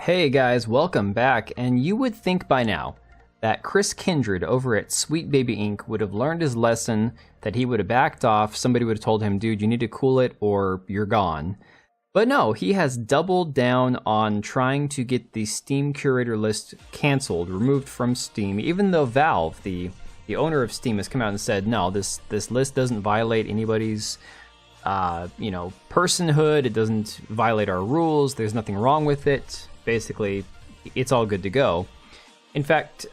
Hey guys, welcome back, and you would think by now that Chris Kindred over at Sweet Baby Inc. would have learned his lesson, that he would have backed off, somebody would have told him, dude, you need to cool it or you're gone. But no, he has doubled down on trying to get the Steam curator list canceled, removed from Steam, even though Valve, the owner of Steam, has come out and said, no, this list doesn't violate anybody's personhood, it doesn't violate our rules, there's nothing wrong with it. Basically, it's all good to go. In fact,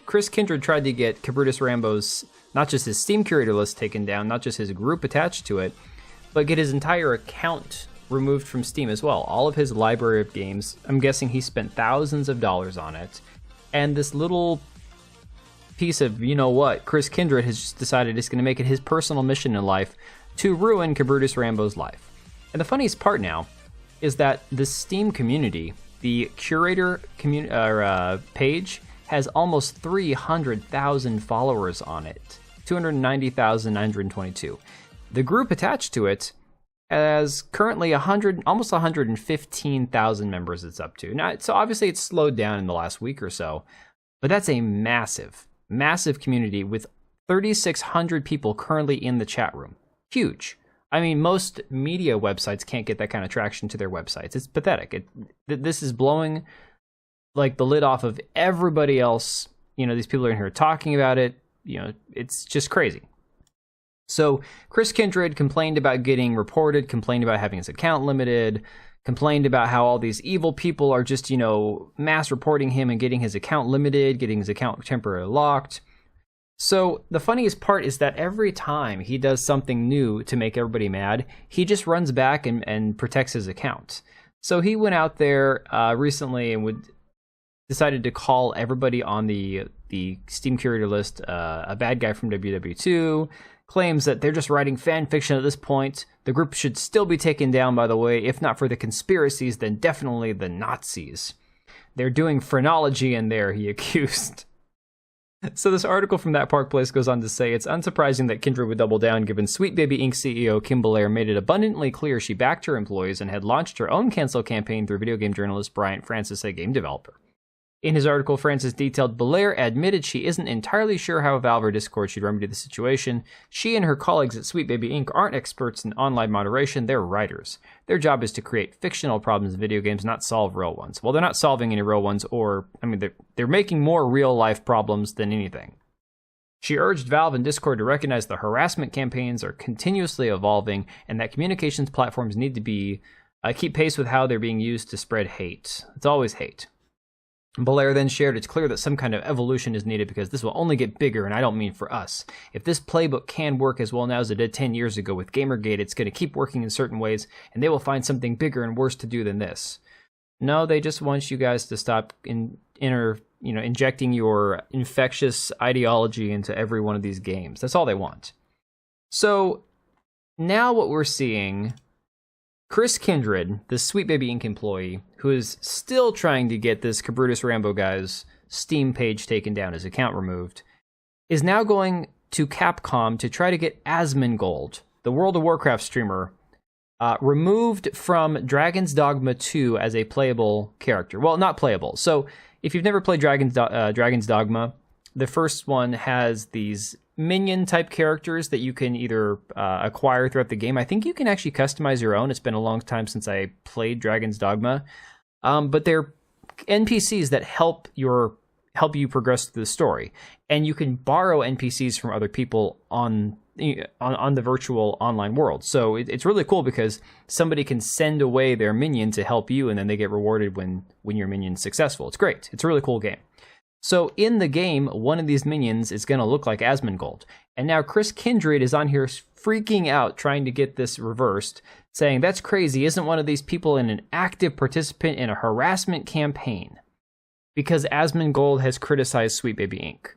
Chris Kindred tried to get Cabrutus Rambo's, not just his Steam curator list taken down, not just his group attached to it, but get his entire account removed from Steam as well. All of his library of games, I'm guessing he spent thousands of dollars on it. And this little piece of, you know what, Chris Kindred has just decided it's going to make it his personal mission in life to ruin Cabrutus Rambo's life. And the funniest part now is that the Steam community, the curator page, has almost 300,000 followers on it. 290,922. The group attached to it has currently almost 115,000 members it's up to. Now, so obviously it's slowed down in the last week or so, but that's a massive, massive community with 3,600 people currently in the chat room. Huge. I mean, most media websites can't get that kind of traction to their websites. It's pathetic. This is blowing like the lid off of everybody else. You know, these people are in here talking about it. You know, it's just crazy. So Chris Kindred complained about getting reported, complained about having his account limited, complained about how all these evil people are just, mass reporting him and getting his account limited, getting his account temporarily locked. So the funniest part is that every time he does something new to make everybody mad, he just runs back and protects his account. So he went out there recently and decided to call everybody on the Steam curator list a bad guy from WW2, claims that they're just writing fan fiction at this point. The group should still be taken down, by the way. If not for the conspiracies, then definitely the Nazis. They're doing phrenology in there, he accused. So this article from That Park Place goes on to say, it's unsurprising that Kindred would double down given Sweet Baby Inc. CEO Kim Belair made it abundantly clear she backed her employees and had launched her own cancel campaign through video game journalist Bryant Francis, a game developer. In his article, Francis detailed Belair admitted she isn't entirely sure how Valve or Discord should remedy the situation. She and her colleagues at Sweet Baby Inc. aren't experts in online moderation, they're writers. Their job is to create fictional problems in video games, not solve real ones. Well, they're not solving any real ones, they're making more real-life problems than anything. She urged Valve and Discord to recognize the harassment campaigns are continuously evolving and that communications platforms need to keep pace with how they're being used to spread hate. It's always hate. Belair then shared, it's clear that some kind of evolution is needed because this will only get bigger, and I don't mean for us. If this playbook can work as well now as it did 10 years ago with Gamergate, it's going to keep working in certain ways, and they will find something bigger and worse to do than this. No, they just want you guys to stop injecting your infectious ideology into every one of these games. That's all they want. So now what we're seeing, Chris Kindred, the Sweet Baby Inc. employee, who is still trying to get this Cabrutus Rambo guy's Steam page taken down, his account removed, is now going to Capcom to try to get Asmongold, the World of Warcraft streamer, removed from Dragon's Dogma 2 as a playable character. Well, not playable. So if you've never played Dragon's Dogma, the first one has these minion-type characters that you can either acquire throughout the game. I think you can actually customize your own. It's been a long time since I played Dragon's Dogma. But they're NPCs that help you progress through the story. And you can borrow NPCs from other people on the virtual online world. So it's really cool because somebody can send away their minion to help you, and then they get rewarded when your minion's successful. It's great. It's a really cool game. So in the game, one of these minions is going to look like Asmongold. And now Chris Kindred is on here freaking out trying to get this reversed, saying, that's crazy, isn't one of these people an active participant in a harassment campaign? Because Asmongold has criticized Sweet Baby Inc.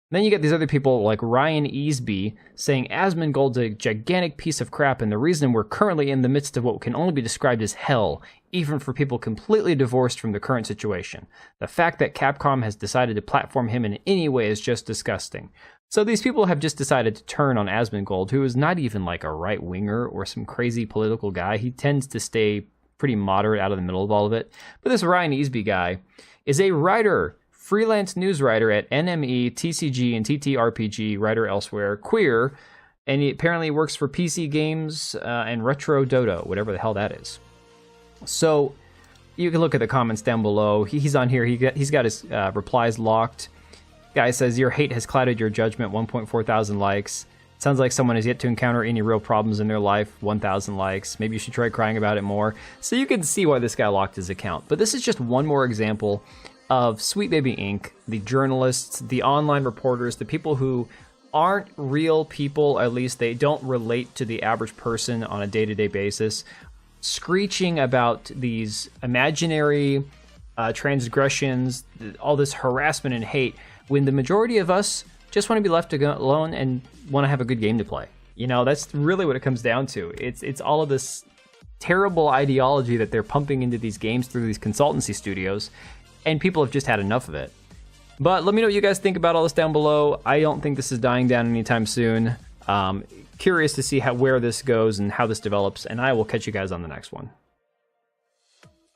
Then you get these other people like Ryan Easby saying Asmongold's a gigantic piece of crap and the reason we're currently in the midst of what can only be described as hell, even for people completely divorced from the current situation. The fact that Capcom has decided to platform him in any way is just disgusting. So these people have just decided to turn on Asmongold, who is not even like a right-winger or some crazy political guy. He tends to stay pretty moderate, out of the middle of all of it. But this Ryan Easby guy is a writer, freelance news writer at NME, TCG, and TTRPG, writer elsewhere, queer, and he apparently works for PC Games and Retro Dodo, whatever the hell that is. So you can look at the comments down below. He's on here. He's got his replies locked. Guy says, your hate has clouded your judgment, 1.4 thousand likes. Sounds like someone has yet to encounter any real problems in their life, 1,000 likes. Maybe you should try crying about it more. So you can see why this guy locked his account. But this is just one more example of Sweet Baby Inc., the journalists, the online reporters, the people who aren't real people, at least they don't relate to the average person on a day-to-day basis, screeching about these imaginary transgressions, all this harassment and hate, when the majority of us just want to be left alone and want to have a good game to play. You know, that's really what it comes down to. It's all of this terrible ideology that they're pumping into these games through these consultancy studios, and people have just had enough of it. But let me know what you guys think about all this down below. I don't think this is dying down anytime soon. Curious to see where this goes and how this develops, and I will catch you guys on the next one.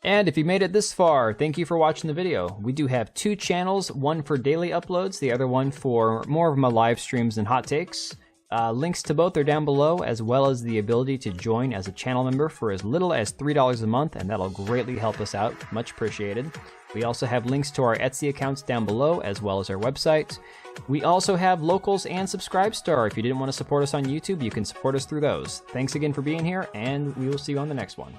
And if you made it this far, thank you for watching the video. We do have 2 channels, one for daily uploads, the other one for more of my live streams and hot takes. Links to both are down below, as well as the ability to join as a channel member for as little as $3 a month, and that'll greatly help us out. Much appreciated. We also have links to our Etsy accounts down below, as well as our website. We also have locals and Subscribestar. If you didn't want to support us on YouTube, you can support us through those. Thanks again for being here, and we will see you on the next one.